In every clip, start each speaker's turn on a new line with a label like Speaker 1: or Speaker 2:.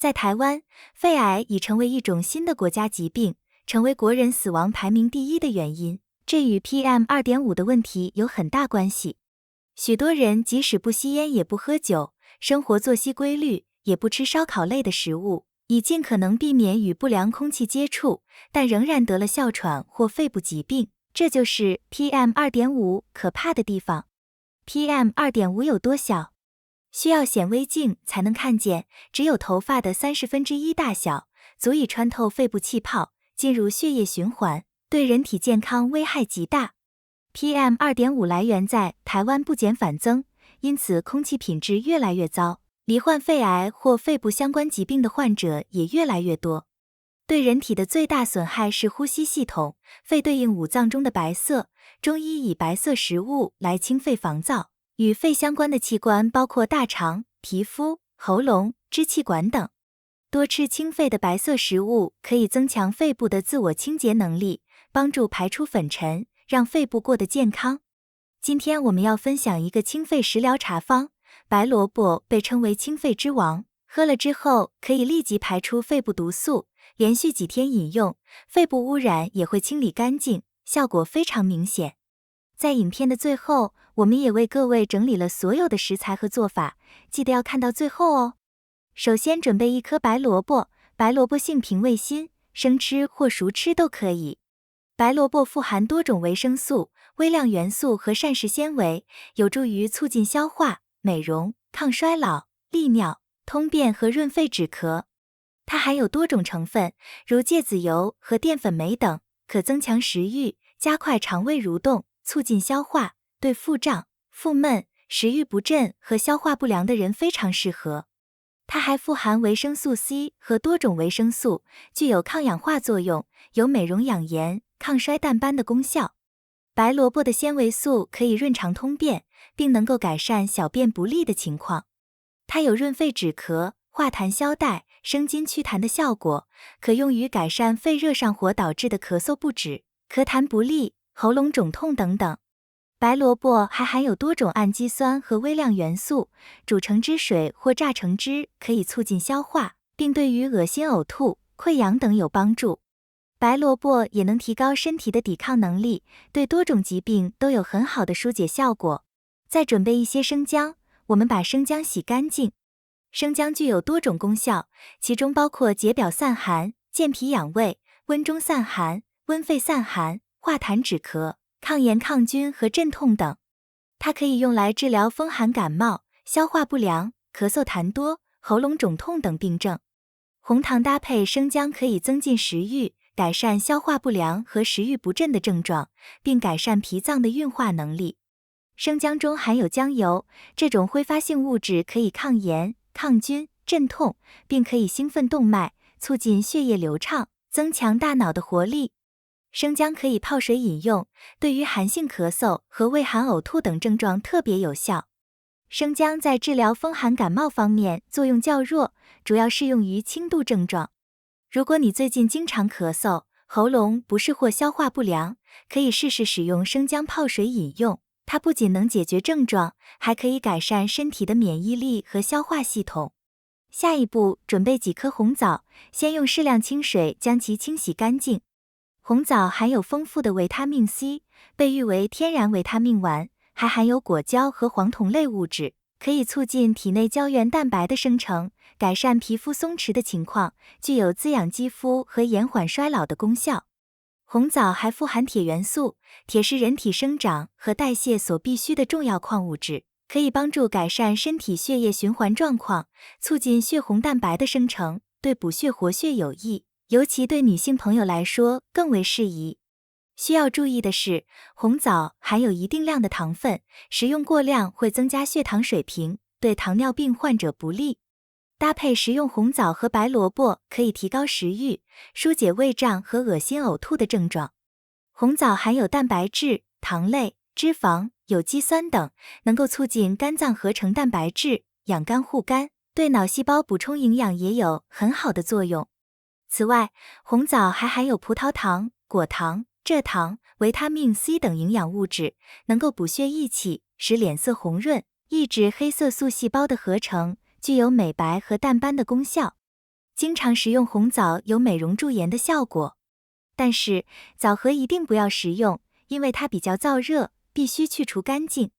Speaker 1: 在台湾，肺癌已成为一种新的国家疾病，成为国人死亡排名第一的原因。这与 PM2.5 的问题有很大关系。许多人即使不吸烟也不喝酒，生活作息规律，也不吃烧烤类的食物，以尽可能避免与不良空气接触，但仍然得了哮喘或肺部疾病。这就是 PM2.5 可怕的地方。PM2.5 有多小？需要显微镜才能看见，只有头发的1/30大小，足以穿透肺部气泡，进入血液循环，对人体健康危害极大。PM2.5 来源在台湾不减反增，因此空气品质越来越糟，罹患肺癌或肺部相关疾病的患者也越来越多。对人体的最大损害是呼吸系统，肺对应五脏中的白色，中医以白色食物来清肺防燥。与肺相关的器官包括大肠、皮肤、喉咙、支气管等。多吃清肺的白色食物可以增强肺部的自我清洁能力，帮助排出粉尘，让肺部过得健康。今天我们要分享一个清肺食疗茶方，白萝卜被称为清肺之王，喝了之后可以立即排出肺部毒素，连续几天饮用，肺部污染也会清理干净，效果非常明显。在影片的最后，我们也为各位整理了所有的食材和做法，记得要看到最后哦。首先准备1颗白萝卜，白萝卜性平味辛，生吃或熟吃都可以。白萝卜富含多种维生素、微量元素和膳食纤维，有助于促进消化、美容、抗衰老、利尿、通便和润肺止咳。它含有多种成分，如芥子油和淀粉酶等，可增强食欲，加快肠胃蠕动，促进消化，对腹胀、腹闷、食欲不振和消化不良的人非常适合。它还富含维生素 C 和多种维生素，具有抗氧化作用，有美容养颜、抗衰淡斑的功效。白萝卜的纤维素可以润肠通便，并能够改善小便不利的情况。它有润肺止咳、化痰消带、生津祛痰的效果，可用于改善肺热上火导致的咳嗽不止、咳痰不利、喉咙肿痛等等。白萝卜还含有多种氨基酸和微量元素，煮成汁水或榨成汁可以促进消化，并对于恶心呕吐、溃疡等有帮助。白萝卜也能提高身体的抵抗能力，对多种疾病都有很好的疏解效果。再准备一些生姜，我们把生姜洗干净。生姜具有多种功效，其中包括解表散寒、健脾养胃、温中散寒、温肺散寒、化痰止咳、抗炎抗菌和镇痛等。它可以用来治疗风寒感冒、消化不良、咳嗽痰多、喉咙肿痛等病症。红糖搭配生姜可以增进食欲，改善消化不良和食欲不振的症状，并改善脾脏的运化能力。生姜中含有姜油，这种挥发性物质可以抗炎、抗菌、镇痛，并可以兴奋动脉，促进血液流畅，增强大脑的活力。生姜可以泡水饮用，对于寒性咳嗽和畏寒呕吐等症状特别有效。生姜在治疗风寒感冒方面作用较弱，主要适用于轻度症状。如果你最近经常咳嗽、喉咙不适或消化不良，可以试试使用生姜泡水饮用。它不仅能解决症状，还可以改善身体的免疫力和消化系统。下一步，准备几颗红枣，先用适量清水将其清洗干净。红枣含有丰富的维他命 C， 被誉为天然维他命丸，还含有果胶和黄酮类物质，可以促进体内胶原蛋白的生成，改善皮肤松弛的情况，具有滋养肌肤和延缓衰老的功效。红枣还富含铁元素，铁是人体生长和代谢所必需的重要矿物质，可以帮助改善身体血液循环状况，促进血红蛋白的生成，对补血活血有益，尤其对女性朋友来说更为适宜。需要注意的是，红枣含有一定量的糖分，食用过量会增加血糖水平，对糖尿病患者不利。搭配食用红枣和白萝卜可以提高食欲，疏解胃胀和恶心呕吐的症状。红枣含有蛋白质、糖类、脂肪、有机酸等，能够促进肝脏合成蛋白质，养肝护肝，对脑细胞补充营养也有很好的作用。此外，红枣还含有葡萄糖、果糖、蔗糖、维他命 C 等营养物质，能够补血益气，使脸色红润，抑制黑色素细胞的合成，具有美白和淡斑的功效。经常食用红枣有美容驻颜的效果。但是枣核一定不要食用，因为它比较燥热，必须去除干净。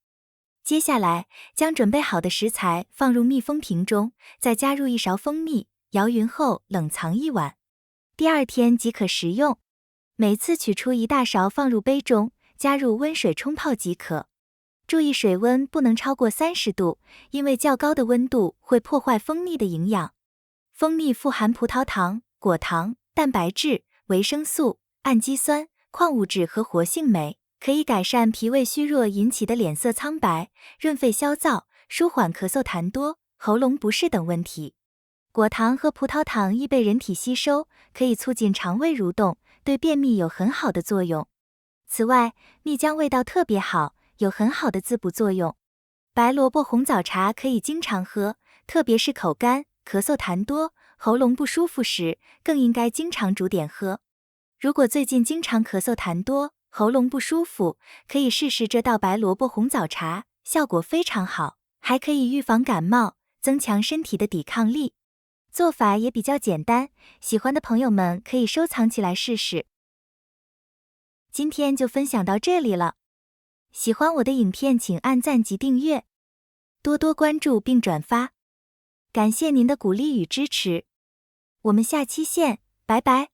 Speaker 1: 接下来，将准备好的食材放入密封瓶中，再加入1勺蜂蜜，摇匀后冷藏1晚。第2天即可食用。每次取出1大勺放入杯中，加入温水冲泡即可。注意水温不能超过30度，因为较高的温度会破坏蜂蜜的营养。蜂蜜富含葡萄糖、果糖、蛋白质、维生素、氨基酸、矿物质和活性酶，可以改善脾胃虚弱引起的脸色苍白、润肺消燥、舒缓咳嗽痰多、喉咙不适等问题。果糖和葡萄糖易被人体吸收，可以促进肠胃蠕动，对便秘有很好的作用。此外，蜜浆味道特别好，有很好的滋补作用。白萝卜红枣茶可以经常喝，特别是口干、咳嗽痰多、喉咙不舒服时，更应该经常煮点喝。如果最近经常咳嗽痰多、喉咙不舒服，可以试试这道白萝卜红枣茶，效果非常好，还可以预防感冒，增强身体的抵抗力。做法也比较简单，喜欢的朋友们可以收藏起来试试。今天就分享到这里了。喜欢我的影片请按赞及订阅，多多关注并转发。感谢您的鼓励与支持。我们下期见，拜拜。